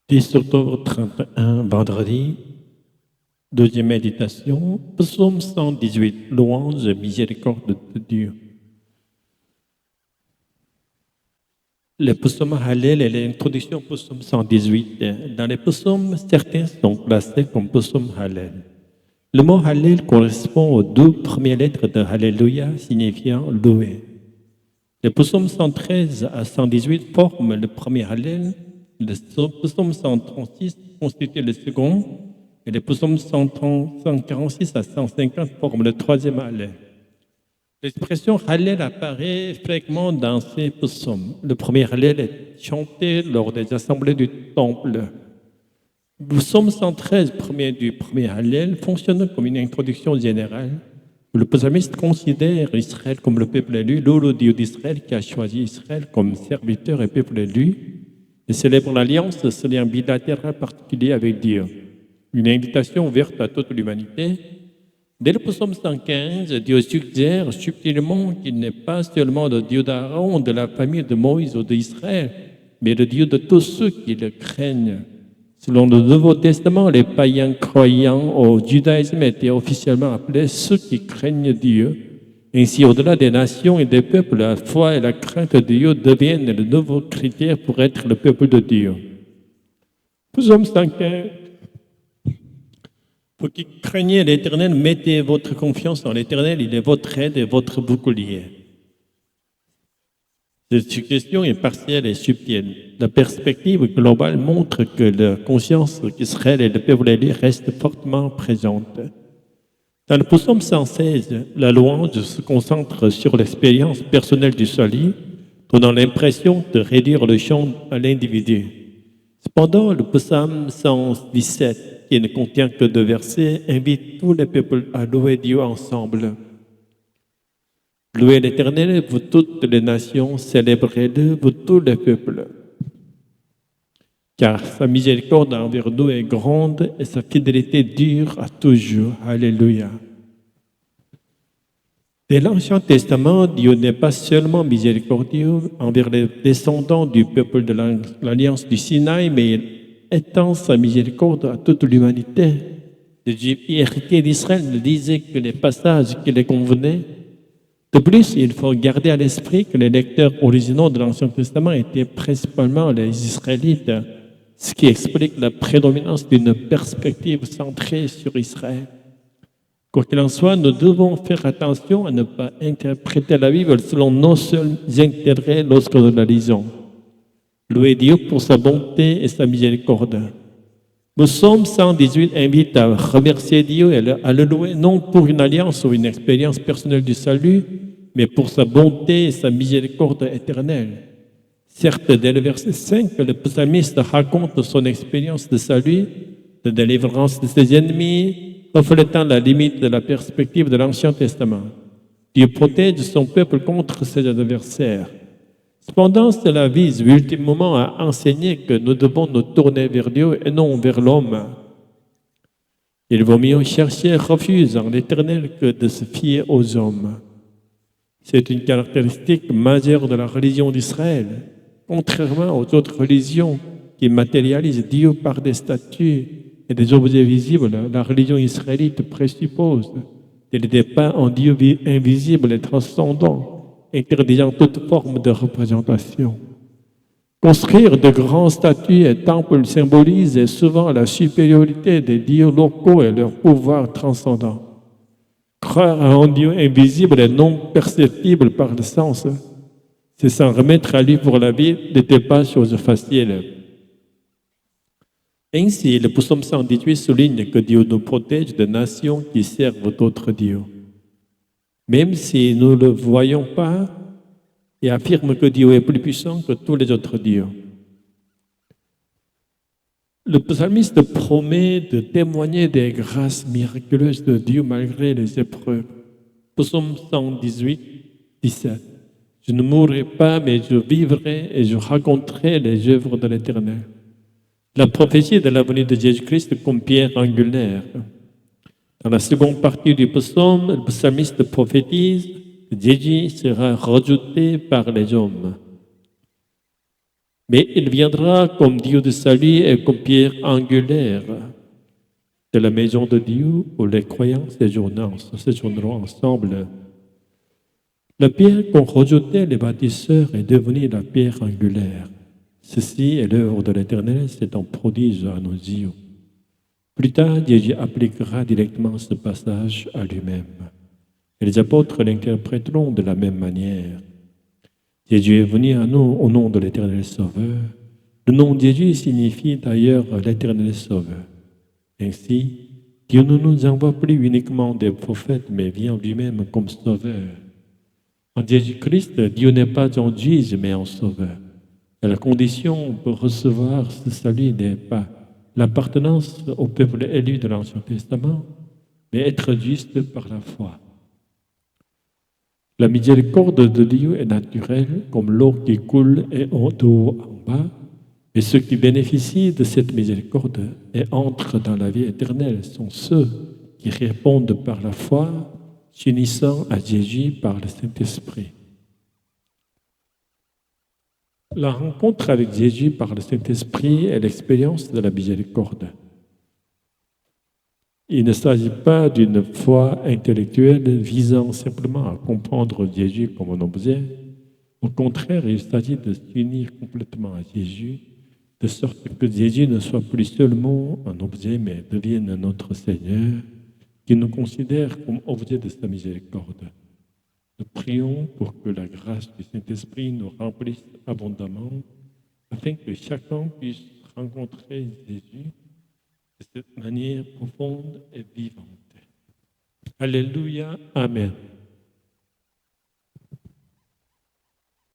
10 octobre 31, vendredi, deuxième méditation, psaume 118, louange et miséricorde de Dieu. Le psaume Hallel et l'introduction au psaume 118. Dans les psaumes, certains sont classés comme psaume Hallel. Le mot Hallel correspond aux deux premières lettres de Alléluia, signifiant louer. Les psaumes 113 à 118 forment le premier Hallel, le psaume 136 constitue le second, et les psaumes 146 à 150 forment le troisième Hallel. L'expression Hallel apparaît fréquemment dans ces psaumes. Le premier Hallel est chanté lors des assemblées du temple. Le psaume 113, premier du premier Hallel, fonctionne comme une introduction générale. Le psalmiste considère Israël comme le peuple élu, le Dieu d'Israël qui a choisi Israël comme serviteur et peuple élu, et célèbre l'alliance, ce lien bilatéral particulier avec Dieu. Une invitation ouverte à toute l'humanité. Dès le psaume 115, Dieu suggère subtilement qu'il n'est pas seulement le Dieu d'Aaron, de la famille de Moïse ou d'Israël, mais le Dieu de tous ceux qui le craignent. Selon le Nouveau Testament, les païens croyants au judaïsme étaient officiellement appelés ceux qui craignent Dieu. Ainsi, au-delà des nations et des peuples, la foi et la crainte de Dieu deviennent le nouveau critère pour être le peuple de Dieu. Psaume 115. Pour qui craignez l'Éternel, mettez votre confiance en l'Éternel, il est votre aide et votre bouclier. Cette suggestion est partielle et subtile. La perspective globale montre que la conscience qu'Israël et le peuple élu restent fortement présentes. Dans le psaume 116, la louange se concentre sur l'expérience personnelle du salut, donnant l'impression de réduire le champ à l'individu. Cependant, le psaume 117, qui ne contient que 2 versets, invite tous les peuples à louer Dieu ensemble. Louez l'Éternel, vous toutes les nations, célébrez-le, vous tous les peuples. Car sa miséricorde envers nous est grande et sa fidélité dure à toujours. Alléluia. Dès l'Ancien Testament, Dieu n'est pas seulement miséricordieux envers les descendants du peuple de l'Alliance du Sinaï, mais il étend sa miséricorde à toute l'humanité. Les héritiers d'Israël ne disaient que les passages qui les convenaient. De plus, il faut garder à l'esprit que les lecteurs originaux de l'Ancien Testament étaient principalement les Israélites, ce qui explique la prédominance d'une perspective centrée sur Israël. Quoi qu'il en soit, nous devons faire attention à ne pas interpréter la Bible selon nos seuls intérêts lorsque nous la lisons. Louez Dieu pour sa bonté et sa miséricorde. Le psaume 118 invite à remercier Dieu et à le louer non pour une alliance ou une expérience personnelle du salut, mais pour sa bonté et sa miséricorde éternelle. Certes, dès le verset 5, le psalmiste raconte son expérience de salut, de délivrance de ses ennemis, reflétant la limite de la perspective de l'Ancien Testament. Dieu protège son peuple contre ses adversaires. Cependant, cela vise ultimement à enseigner que nous devons nous tourner vers Dieu et non vers l'homme. Il vaut mieux chercher refuge en l'Éternel que de se fier aux hommes. C'est une caractéristique majeure de la religion d'Israël. Contrairement aux autres religions qui matérialisent Dieu par des statues et des objets visibles, la religion israélite présuppose qu'il n'est pas un Dieu invisible et transcendant, interdisant toute forme de représentation. Construire de grands statues et temples symbolise souvent la supériorité des dieux locaux et leur pouvoir transcendant. Croire à un Dieu invisible et non perceptible par le sens, c'est s'en remettre à lui pour la vie, n'était pas chose facile. Ainsi, le psaume 118 souligne que Dieu nous protège de nations qui servent d'autres dieux. Même si nous ne le voyons pas, et affirme que Dieu est plus puissant que tous les autres dieux. Le psalmiste promet de témoigner des grâces miraculeuses de Dieu malgré les épreuves. Psaume 118, 17. Je ne mourrai pas, mais je vivrai et je raconterai les œuvres de l'Éternel. La prophétie de la venue de Jésus-Christ comme pierre angulaire. Dans la seconde partie du psaume, le psalmiste prophétise que Jésus sera rejeté par les hommes. Mais il viendra comme Dieu de salut et comme pierre angulaire de la maison de Dieu où les croyants séjourneront ensemble. La pierre qu'ont rejetée les bâtisseurs est devenue la pierre angulaire. Ceci est l'œuvre de l'Éternel, c'est un prodige à nos yeux. Plus tard, Jésus appliquera directement ce passage à lui-même. Et les apôtres l'interpréteront de la même manière. Jésus est venu à nous au nom de l'Éternel Sauveur. Le nom de Jésus signifie d'ailleurs l'Éternel Sauveur. Ainsi, Dieu ne nous envoie plus uniquement des prophètes, mais vient lui-même comme Sauveur. En Jésus-Christ, Dieu n'est pas un juge, mais un Sauveur. Et la condition pour recevoir ce salut n'est pas l'appartenance au peuple élu de l'Ancien Testament, mais être juste par la foi. La miséricorde de Dieu est naturelle, comme l'eau qui coule et en haut en bas, et ceux qui bénéficient de cette miséricorde et entrent dans la vie éternelle sont ceux qui répondent par la foi, s'unissant à Jésus par le Saint-Esprit. La rencontre avec Jésus par le Saint-Esprit est l'expérience de la miséricorde. Il ne s'agit pas d'une foi intellectuelle visant simplement à comprendre Jésus comme un objet. Au contraire, il s'agit de s'unir complètement à Jésus, de sorte que Jésus ne soit plus seulement un objet, mais devienne notre Seigneur, qui nous considère comme objet de sa miséricorde. Nous prions pour que la grâce du Saint-Esprit nous remplisse abondamment, afin que chacun puisse rencontrer Jésus de cette manière profonde et vivante. Alléluia, Amen.